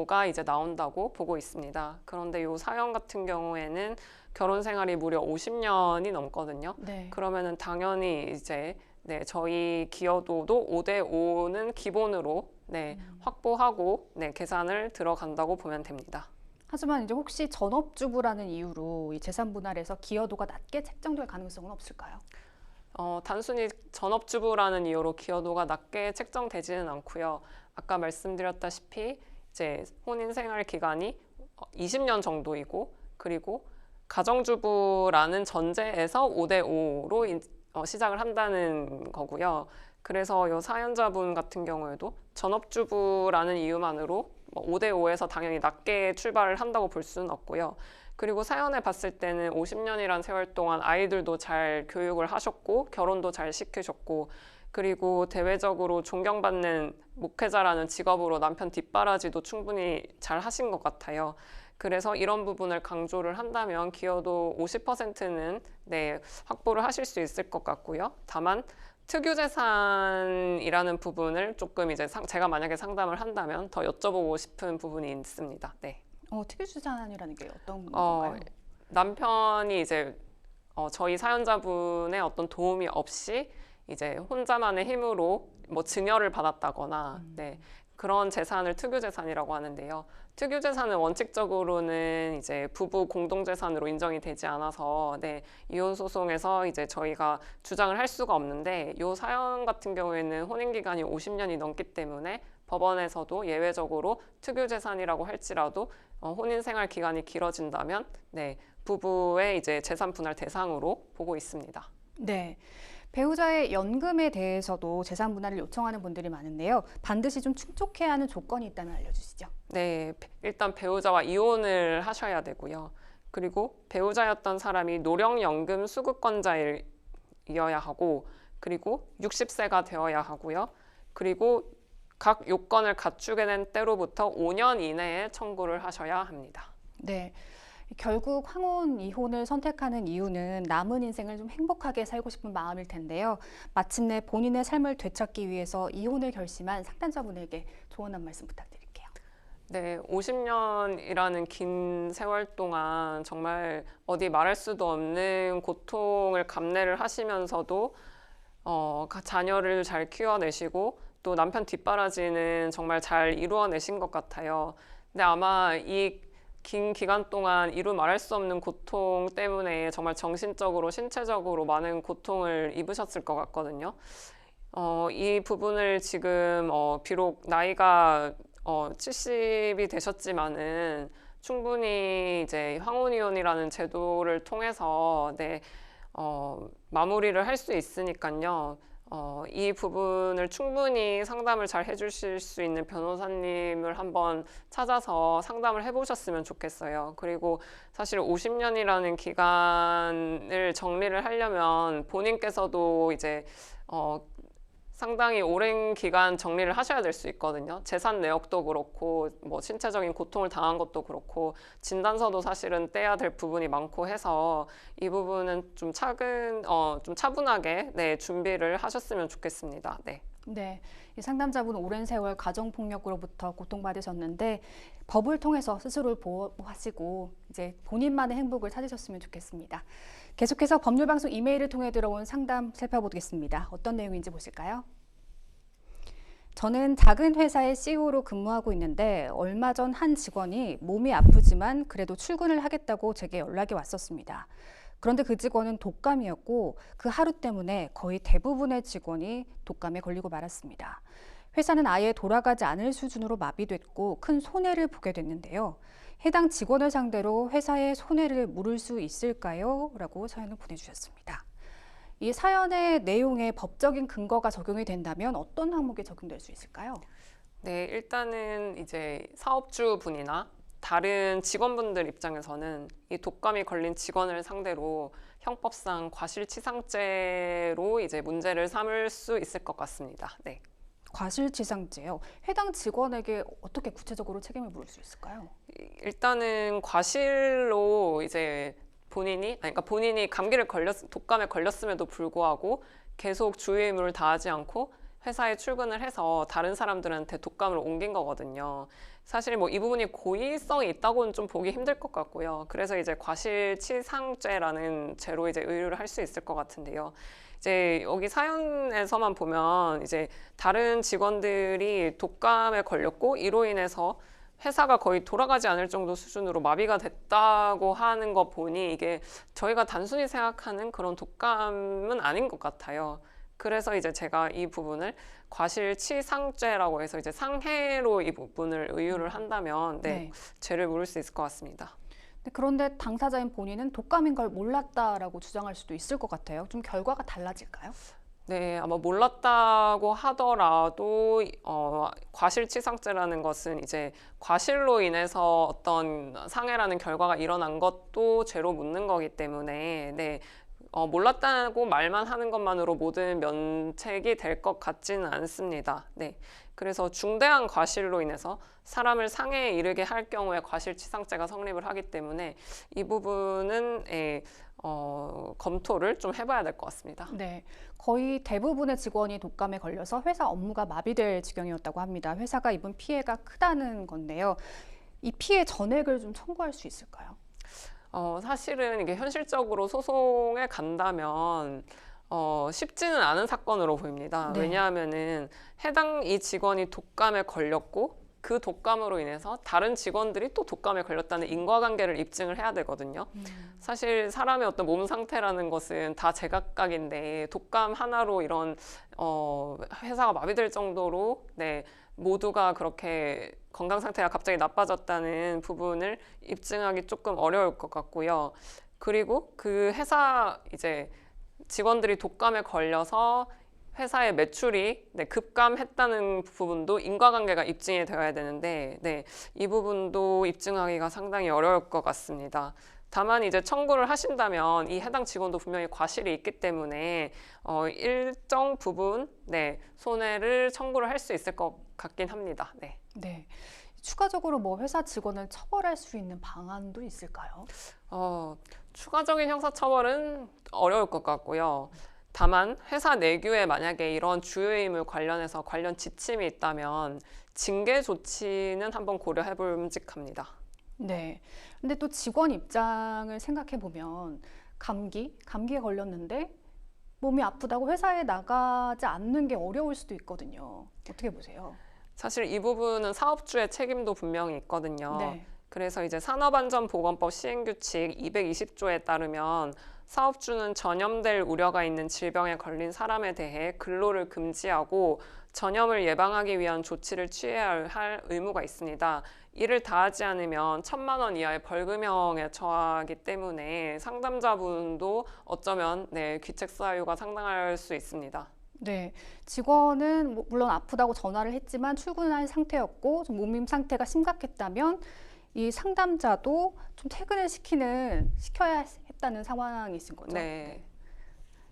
5가 이제 나온다고 보고 있습니다. 그런데 이 사연 같은 경우에는 결혼 생활이 무려 50년이 넘거든요. 네. 그러면은 당연히 이제 네, 저희 기여도도 5대 5는 기본으로 네, 확보하고 네, 계산을 들어간다고 보면 됩니다. 하지만 이제 혹시 전업주부라는 이유로 이 재산 분할에서 기여도가 낮게 책정될 가능성은 없을까요? 단순히 전업주부라는 이유로 기여도가 낮게 책정되지는 않고요. 아까 말씀드렸다시피 이제 혼인 생활 기간이 20년 정도이고 그리고 가정주부라는 전제에서 5대 5로 시작을 한다는 거고요. 그래서 이 사연자분 같은 경우에도 전업주부라는 이유만으로 5대 5에서 당연히 낮게 출발을 한다고 볼 수는 없고요. 그리고 사연을 봤을 때는 50년이란 세월 동안 아이들도 잘 교육을 하셨고 결혼도 잘 시키셨고 그리고 대외적으로 존경받는 목회자라는 직업으로 남편 뒷바라지도 충분히 잘 하신 것 같아요. 그래서 이런 부분을 강조를 한다면 기여도 50%는 네, 확보를 하실 수 있을 것 같고요. 다만 특유재산이라는 부분을 조금 이제 제가 만약에 상담을 한다면 더 여쭤보고 싶은 부분이 있습니다. 네. 특유재산이라는 게 어떤 건가요? 남편이 이제 저희 사연자분의 어떤 도움이 없이 이제 혼자만의 힘으로 뭐 증여를 받았다거나 네, 그런 재산을 특유재산이라고 하는데요. 특유재산은 원칙적으로는 이제 부부 공동재산으로 인정이 되지 않아서 네, 이혼 소송에서 이제 저희가 주장을 할 수가 없는데 이 사연 같은 경우에는 혼인 기간이 50년이 넘기 때문에 법원에서도 예외적으로 특유재산이라고 할지라도 혼인 생활 기간이 길어진다면 네, 부부의 이제 재산 분할 대상으로 보고 있습니다. 네. 배우자의 연금에 대해서도 재산 분할을 요청하는 분들이 많은데요. 반드시 좀 충족해야 하는 조건이 있다면 알려주시죠. 네, 일단 배우자와 이혼을 하셔야 되고요. 그리고 배우자였던 사람이 노령연금 수급권자이어야 하고 그리고 60세가 되어야 하고요. 그리고 각 요건을 갖추게 된 때로부터 5년 이내에 청구를 하셔야 합니다. 네. 결국 황혼 이혼을 선택하는 이유는 남은 인생을 좀 행복하게 살고 싶은 마음일 텐데요. 마침내 본인의 삶을 되찾기 위해서 이혼을 결심한 상담자분에게 조언 한 말씀 부탁드릴게요. 네, 50년이라는 긴 세월 동안 정말 어디 말할 수도 없는 고통을 감내를 하시면서도 자녀를 잘 키워내시고 또 남편 뒷바라지는 정말 잘 이루어내신 것 같아요. 근데 아마 이 긴 기간 동안 이루 말할 수 없는 고통 때문에 정말 정신적으로, 신체적으로 많은 고통을 입으셨을 것 같거든요. 이 부분을 지금 비록 나이가 70이 되셨지만은 충분히 이제 황혼이혼이라는 제도를 통해서 마무리를 할 수 있으니까요. 이 부분을 충분히 상담을 잘 해주실 수 있는 변호사님을 한번 찾아서 상담을 해보셨으면 좋겠어요. 그리고 사실 50년이라는 기간을 정리를 하려면 본인께서도 이제 상당히 오랜 기간 정리를 하셔야 될 수 있거든요. 재산 내역도 그렇고 뭐 신체적인 고통을 당한 것도 그렇고 진단서도 사실은 떼야 될 부분이 많고 해서 이 부분은 좀 차분하게 준비를 하셨으면 좋겠습니다. 네. 네, 이 상담자분 오랜 세월 가정폭력으로부터 고통받으셨는데 법을 통해서 스스로를 보호하시고 이제 본인만의 행복을 찾으셨으면 좋겠습니다. 계속해서 법률방송 이메일을 통해 들어온 상담 살펴보겠습니다. 어떤 내용인지 보실까요? 저는 작은 회사의 CEO로 근무하고 있는데 얼마 전 한 직원이 몸이 아프지만 그래도 출근을 하겠다고 제게 연락이 왔었습니다. 그런데 그 직원은 독감이었고 그 하루 때문에 거의 대부분의 직원이 독감에 걸리고 말았습니다. 회사는 아예 돌아가지 않을 수준으로 마비됐고 큰 손해를 보게 됐는데요. 해당 직원을 상대로 회사에 손해를 물을 수 있을까요? 라고 사연을 보내주셨습니다. 이 사연의 내용에 법적인 근거가 적용이 된다면 어떤 항목에 적용될 수 있을까요? 네, 일단은 이제 사업주 분이나 다른 직원분들 입장에서는 이 독감이 걸린 직원을 상대로 형법상 과실치상죄로 이제 문제를 삼을 수 있을 것 같습니다. 네. 과실치상죄요. 해당 직원에게 어떻게 구체적으로 책임을 물을 수 있을까요? 일단은 과실로 이제 그러니까 본인이 독감에 걸렸음에도 불구하고 계속 주의 의무를 다하지 않고 회사에 출근을 해서 다른 사람들한테 독감을 옮긴 거거든요. 사실 뭐 이 부분이 고의성이 있다고는 좀 보기 힘들 것 같고요. 그래서 이제 과실치상죄라는 죄로 이제 의뢰를 할 수 있을 것 같은데요. 이제 여기 사연에서만 보면 이제 다른 직원들이 독감에 걸렸고 이로 인해서 회사가 거의 돌아가지 않을 정도 수준으로 마비가 됐다고 하는 거 보니 이게 저희가 단순히 생각하는 그런 독감은 아닌 것 같아요. 그래서 이제 제가 이 부분을 과실치상죄라고 해서 이제 상해로 이 부분을 의유를 한다면 네. 죄를 물을 수 있을 것 같습니다. 그런데 당사자인 본인은 독감인 걸 몰랐다라고 주장할 수도 있을 것 같아요. 좀 결과가 달라질까요? 네, 아마 몰랐다고 하더라도 과실치상죄라는 것은 이제 과실로 인해서 어떤 상해라는 결과가 일어난 것도 죄로 묻는 거기 때문에 몰랐다고 말만 하는 것만으로 모든 면책이 될 것 같지는 않습니다. 네, 그래서 중대한 과실로 인해서 사람을 상해에 이르게 할 경우에 과실치상죄가 성립을 하기 때문에 이 부분은 검토를 좀 해봐야 될 것 같습니다. 네, 거의 대부분의 직원이 독감에 걸려서 회사 업무가 마비될 지경이었다고 합니다. 회사가 입은 피해가 크다는 건데요. 이 피해 전액을 좀 청구할 수 있을까요? 사실은 이게 현실적으로 소송에 간다면 쉽지는 않은 사건으로 보입니다. 네. 왜냐하면은 해당 이 직원이 독감에 걸렸고 그 독감으로 인해서 다른 직원들이 또 독감에 걸렸다는 인과관계를 입증을 해야 되거든요. 사실 사람의 어떤 몸 상태라는 것은 다 제각각인데 독감 하나로 이런 회사가 마비될 정도로 모두가 그렇게 건강 상태가 갑자기 나빠졌다는 부분을 입증하기 조금 어려울 것 같고요. 그리고 그 회사 이제 직원들이 독감에 걸려서 회사의 매출이 급감했다는 부분도 인과관계가 입증이 되어야 되는데 이 부분도 입증하기가 상당히 어려울 것 같습니다. 다만 이제 청구를 하신다면 이 해당 직원도 분명히 과실이 있기 때문에 일정 부분 손해를 청구를 할 수 있을 것 같긴 합니다. 네. 네. 추가적으로 뭐 회사 직원을 처벌할 수 있는 방안도 있을까요? 추가적인 형사처벌은 어려울 것 같고요. 다만 회사 내규에 만약에 이런 주요의무 관련해서 관련 지침이 있다면 징계 조치는 한번 고려해 볼만합니다. 네. 근데 또 직원 입장을 생각해 보면 감기에 걸렸는데 몸이 아프다고 회사에 나가지 않는 게 어려울 수도 있거든요. 어떻게 보세요? 사실 이 부분은 사업주의 책임도 분명히 있거든요. 네. 그래서 이제 산업안전보건법 시행규칙 220조에 따르면 사업주는 전염될 우려가 있는 질병에 걸린 사람에 대해 근로를 금지하고 전염을 예방하기 위한 조치를 취해야 할 의무가 있습니다. 이를 다하지 않으면 1,000만 원 이하의 벌금형에 처하기 때문에 상담자분도 어쩌면 귀책 사유가 상당할 수 있습니다. 네, 직원은 물론 아프다고 전화를 했지만 출근할 상태였고 좀 몸임 상태가 심각했다면 이 상담자도 좀 퇴근을 시켜야 했다는 상황이신 거죠. 네.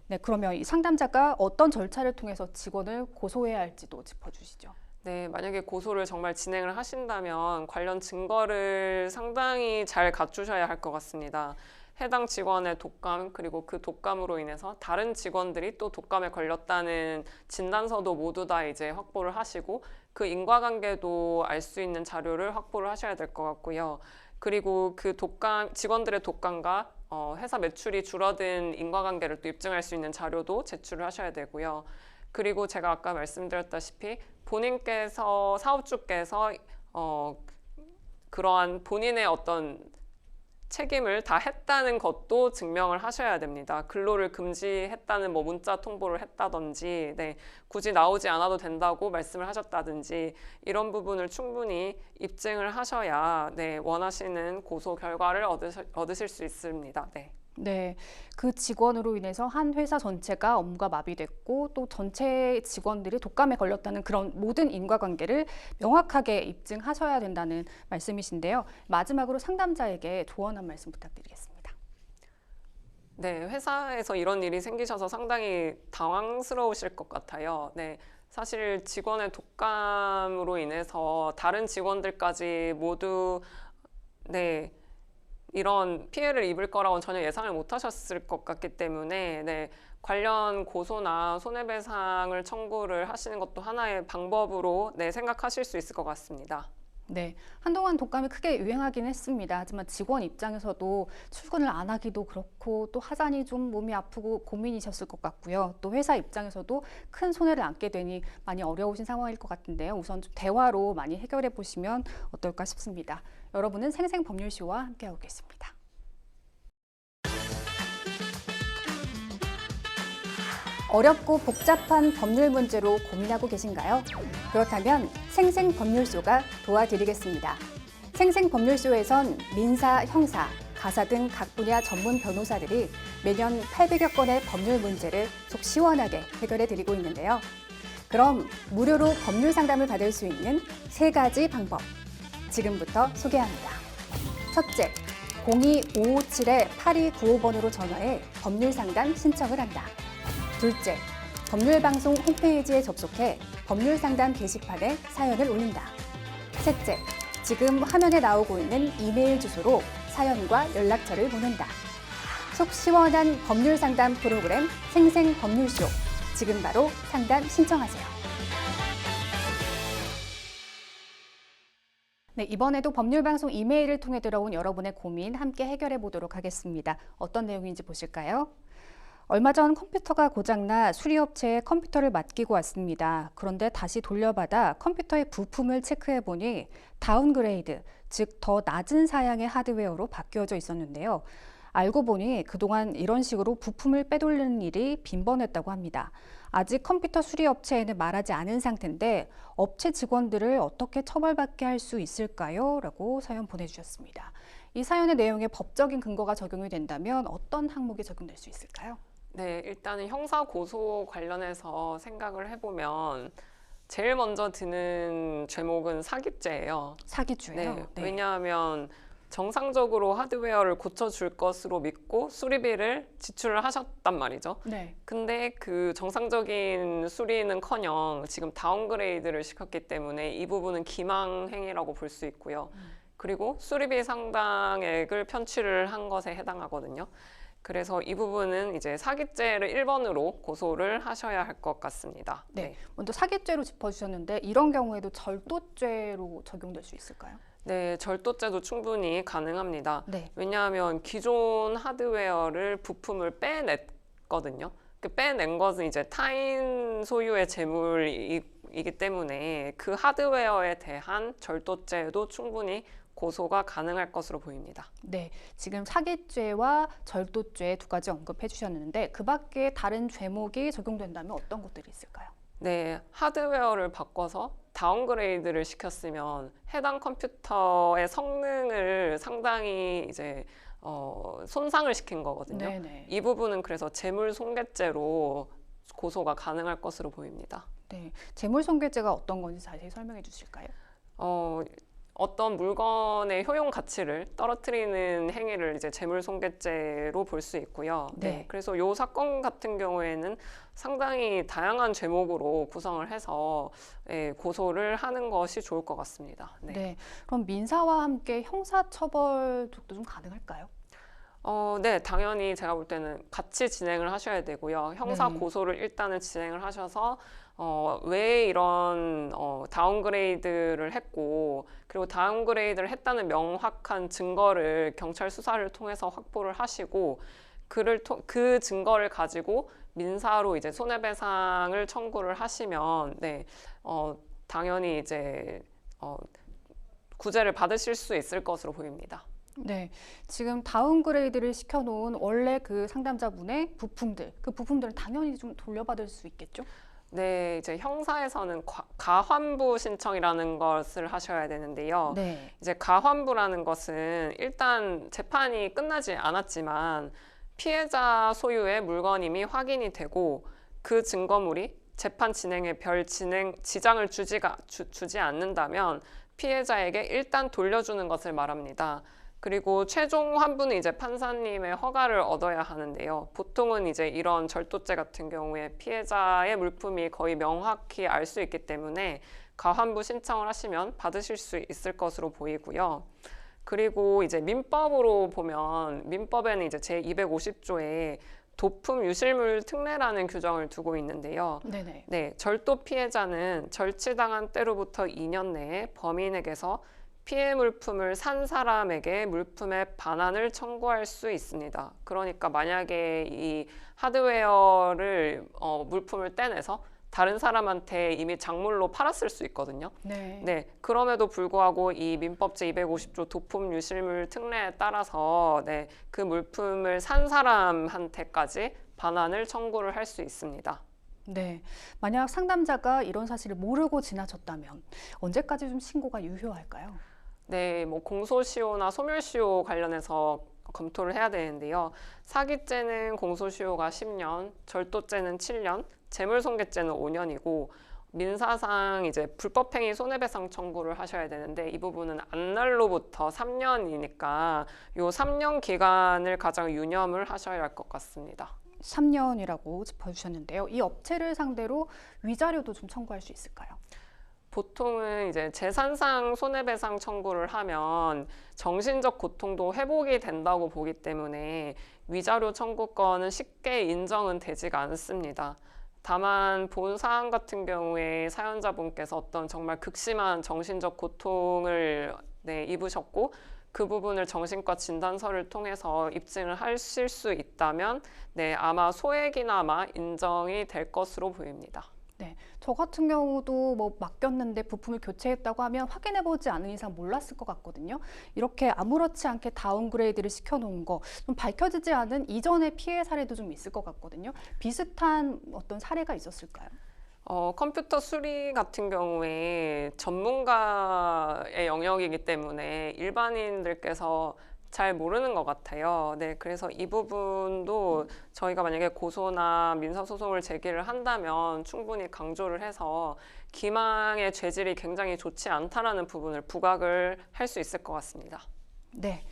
네, 그러면 이 상담자가 어떤 절차를 통해서 직원을 고소해야 할지도 짚어주시죠. 네, 만약에 고소를 정말 진행을 하신다면 관련 증거를 상당히 잘 갖추셔야 할 것 같습니다. 해당 직원의 독감, 그리고 그 독감으로 인해서 다른 직원들이 또 독감에 걸렸다는 진단서도 모두 다 이제 확보를 하시고 그 인과관계도 알 수 있는 자료를 확보를 하셔야 될 것 같고요. 그리고 그 직원들의 독감과 회사 매출이 줄어든 인과관계를 또 입증할 수 있는 자료도 제출을 하셔야 되고요. 그리고 제가 아까 말씀드렸다시피 본인께서 사업주께서 그러한 본인의 어떤 책임을 다 했다는 것도 증명을 하셔야 됩니다. 근로를 금지했다는 문자 통보를 했다든지, 굳이 나오지 않아도 된다고 말씀을 하셨다든지 이런 부분을 충분히 입증을 하셔야 원하시는 고소 결과를 얻으실 수 있습니다. 네, 그 직원으로 인해서 한 회사 전체가 업무가 마비됐고 또 전체 직원들이 독감에 걸렸다는 그런 모든 인과관계를 명확하게 입증하셔야 된다는 말씀이신데요. 마지막으로 상담자에게 조언 한 말씀 부탁드리겠습니다. 네, 회사에서 이런 일이 생기셔서 상당히 당황스러우실 것 같아요. 사실 직원의 독감으로 인해서 다른 직원들까지 모두 이런 피해를 입을 거라고는 전혀 예상을 못 하셨을 것 같기 때문에 관련 고소나 손해배상을 청구를 하시는 것도 하나의 방법으로 생각하실 수 있을 것 같습니다. 네, 한동안 독감이 크게 유행하긴 했습니다. 하지만 직원 입장에서도 출근을 안 하기도 그렇고 또 하자니 좀 몸이 아프고 고민이셨을 것 같고요. 또 회사 입장에서도 큰 손해를 안게 되니 많이 어려우신 상황일 것 같은데요. 우선 좀 대화로 많이 해결해 보시면 어떨까 싶습니다. 여러분은 생생법률쇼와 함께하고 계십니다. 어렵고 복잡한 법률 문제로 고민하고 계신가요? 그렇다면 생생법률쇼가 도와드리겠습니다. 생생법률쇼에선 민사, 형사, 가사 등 각 분야 전문 변호사들이 매년 800여 건의 법률 문제를 속 시원하게 해결해 드리고 있는데요. 그럼 무료로 법률 상담을 받을 수 있는 3가지 방법. 지금부터 소개합니다. 첫째, 02-557-8295번으로 전화해 법률 상담 신청을 한다. 둘째, 법률방송 홈페이지에 접속해 법률상담 게시판에 사연을 올린다. 셋째, 지금 화면에 나오고 있는 이메일 주소로 사연과 연락처를 보낸다. 속 시원한 법률상담 프로그램 생생법률쇼. 지금 바로 상담 신청하세요. 네, 이번에도 법률방송 이메일을 통해 들어온 여러분의 고민 함께 해결해 보도록 하겠습니다. 어떤 내용인지 보실까요? 얼마 전 컴퓨터가 고장나 수리업체에 컴퓨터를 맡기고 왔습니다. 그런데 다시 돌려받아 컴퓨터의 부품을 체크해 보니 다운그레이드, 즉 더 낮은 사양의 하드웨어로 바뀌어져 있었는데요. 알고 보니 그동안 이런 식으로 부품을 빼돌리는 일이 빈번했다고 합니다. 아직 컴퓨터 수리업체에는 말하지 않은 상태인데 업체 직원들을 어떻게 처벌받게 할 수 있을까요? 라고 사연 보내주셨습니다. 이 사연의 내용에 법적인 근거가 적용이 된다면 어떤 항목이 적용될 수 있을까요? 일단은 형사 고소 관련해서 생각을 해보면 제일 먼저 드는 제목은 사기죄예요. 사기죄요? 왜냐하면 정상적으로 하드웨어를 고쳐줄 것으로 믿고 수리비를 지출을 하셨단 말이죠. 근데 그 정상적인 수리는커녕 지금 다운그레이드를 시켰기 때문에 이 부분은 기망행위라고 볼 수 있고요. 그리고 수리비 상당액을 편취를 한 것에 해당하거든요. 그래서 이 부분은 이제 사기죄를 1번으로 고소를 하셔야 할 것 같습니다. 먼저 사기죄로 짚어주셨는데 이런 경우에도 절도죄로 적용될 수 있을까요? 절도죄도 충분히 가능합니다. 왜냐하면 기존 하드웨어를 부품을 빼냈거든요. 그 빼낸 것은 이제 타인 소유의 재물이기 때문에 그 하드웨어에 대한 절도죄도 충분히 고소가 가능할 것으로 보입니다. 네, 지금 사기죄와 절도죄 두 가지 언급해 주셨는데 그 밖에 다른 죄목이 적용된다면 어떤 것들이 있을까요? 네, 하드웨어를 바꿔서 다운그레이드를 시켰으면 해당 컴퓨터의 성능을 상당히 이제 손상을 시킨 거거든요. 네네. 이 부분은 그래서 재물손괴죄로 고소가 가능할 것으로 보입니다. 네, 재물손괴죄가 어떤 건지 자세히 설명해 주실까요? 어떤 물건의 효용 가치를 떨어뜨리는 행위를 이제 재물손괴죄로 볼 수 있고요. 네. 그래서 이 사건 같은 경우에는 상당히 다양한 죄목으로 구성을 해서 고소를 하는 것이 좋을 것 같습니다. 네, 그럼 민사와 함께 형사처벌도 좀 가능할까요? 네, 당연히 제가 볼 때는 같이 진행을 하셔야 되고요. 형사 네. 고소를 일단은 진행을 하셔서 왜 이런 다운그레이드를 했고 그리고 다운그레이드를 했다는 명확한 증거를 경찰 수사를 통해서 확보를 하시고 그 증거를 가지고 민사로 이제 손해배상을 청구를 하시면 당연히 이제 구제를 받으실 수 있을 것으로 보입니다. 네, 지금 다운그레이드를 시켜놓은 원래 그 상담자분의 부품들, 그 부품들은 당연히 좀 돌려받을 수 있겠죠? 네, 이제 형사에서는 가환부 신청이라는 것을 하셔야 되는데요. 네. 이제 가환부라는 것은 일단 재판이 끝나지 않았지만 피해자 소유의 물건임이 확인이 되고 그 증거물이 재판 진행에 별 지장을 주지 않는다면 피해자에게 일단 돌려주는 것을 말합니다. 그리고 최종 환부는 이제 판사님의 허가를 얻어야 하는데요. 보통은 이제 이런 절도죄 같은 경우에 피해자의 물품이 거의 명확히 알 수 있기 때문에 가환부 신청을 하시면 받으실 수 있을 것으로 보이고요. 그리고 이제 민법으로 보면 민법에는 이제 제250조에 도품 유실물 특례라는 규정을 두고 있는데요. 네네. 네, 절도 피해자는 절취당한 때로부터 2년 내에 범인에게서 피해 물품을 산 사람에게 물품의 반환을 청구할 수 있습니다. 그러니까 만약에 이 하드웨어를 물품을 떼내서 다른 사람한테 이미 작물로 팔았을 수 있거든요. 네. 그럼에도 불구하고 이 민법 제250조 도품 유실물 특례에 따라서 그 물품을 산 사람한테까지 반환을 청구를 할 수 있습니다. 네, 만약 상담자가 이런 사실을 모르고 지나쳤다면 언제까지 좀 신고가 유효할까요? 네, 뭐 공소시효나 소멸시효 관련해서 검토를 해야 되는데요. 사기죄는 공소시효가 10년, 절도죄는 7년, 재물손괴죄는 5년이고 민사상 이제 불법행위 손해배상 청구를 하셔야 되는데 이 부분은 안날로부터 3년이니까 이 3년 기간을 가장 유념을 하셔야 할 것 같습니다. 3년이라고 짚어주셨는데요. 이 업체를 상대로 위자료도 좀 청구할 수 있을까요? 보통은 이제 재산상 손해배상 청구를 하면 정신적 고통도 회복이 된다고 보기 때문에 위자료 청구권은 쉽게 인정은 되지가 않습니다. 다만 본 사안 같은 경우에 사연자분께서 어떤 정말 극심한 정신적 고통을 입으셨고 그 부분을 정신과 진단서를 통해서 입증을 하실 수 있다면 아마 소액이나마 인정이 될 것으로 보입니다. 네, 저 같은 경우도 뭐 맡겼는데 부품을 교체했다고 하면 확인해보지 않은 이상 몰랐을 것 같거든요. 이렇게 아무렇지 않게 다운그레이드를 시켜놓은 거, 좀 밝혀지지 않은 이전의 피해 사례도 좀 있을 것 같거든요. 비슷한 어떤 사례가 있었을까요? 컴퓨터 수리 같은 경우에 전문가의 영역이기 때문에 일반인들께서 잘 모르는 것 같아요. 그래서 이 부분도 저희가 만약에 고소나 민사소송을 제기를 한다면 충분히 강조를 해서 기망의 죄질이 굉장히 좋지 않다라는 부분을 부각을 할 수 있을 것 같습니다. 네.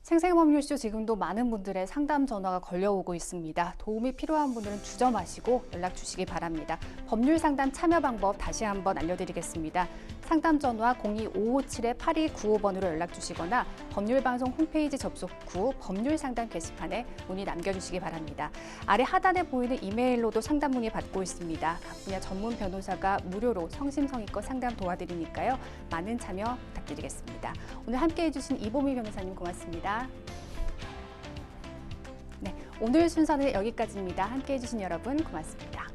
생생법률쇼 지금도 많은 분들의 상담 전화가 걸려오고 있습니다. 도움이 필요한 분들은 주저마시고 연락 주시기 바랍니다. 법률 상담 참여 방법 다시 한번 알려드리겠습니다. 상담 전화 02557-8295번으로 연락 주시거나 법률방송 홈페이지 접속 후 법률 상담 게시판에 문의 남겨주시기 바랍니다. 아래 하단에 보이는 이메일로도 상담 문의 받고 있습니다. 각 분야 전문 변호사가 무료로 성심성의껏 상담 도와드리니까요. 많은 참여 부탁드리겠습니다. 오늘 함께해 주신 이보미 변호사님 고맙습니다. 오늘 순서는 여기까지입니다. 함께해 주신 여러분 고맙습니다.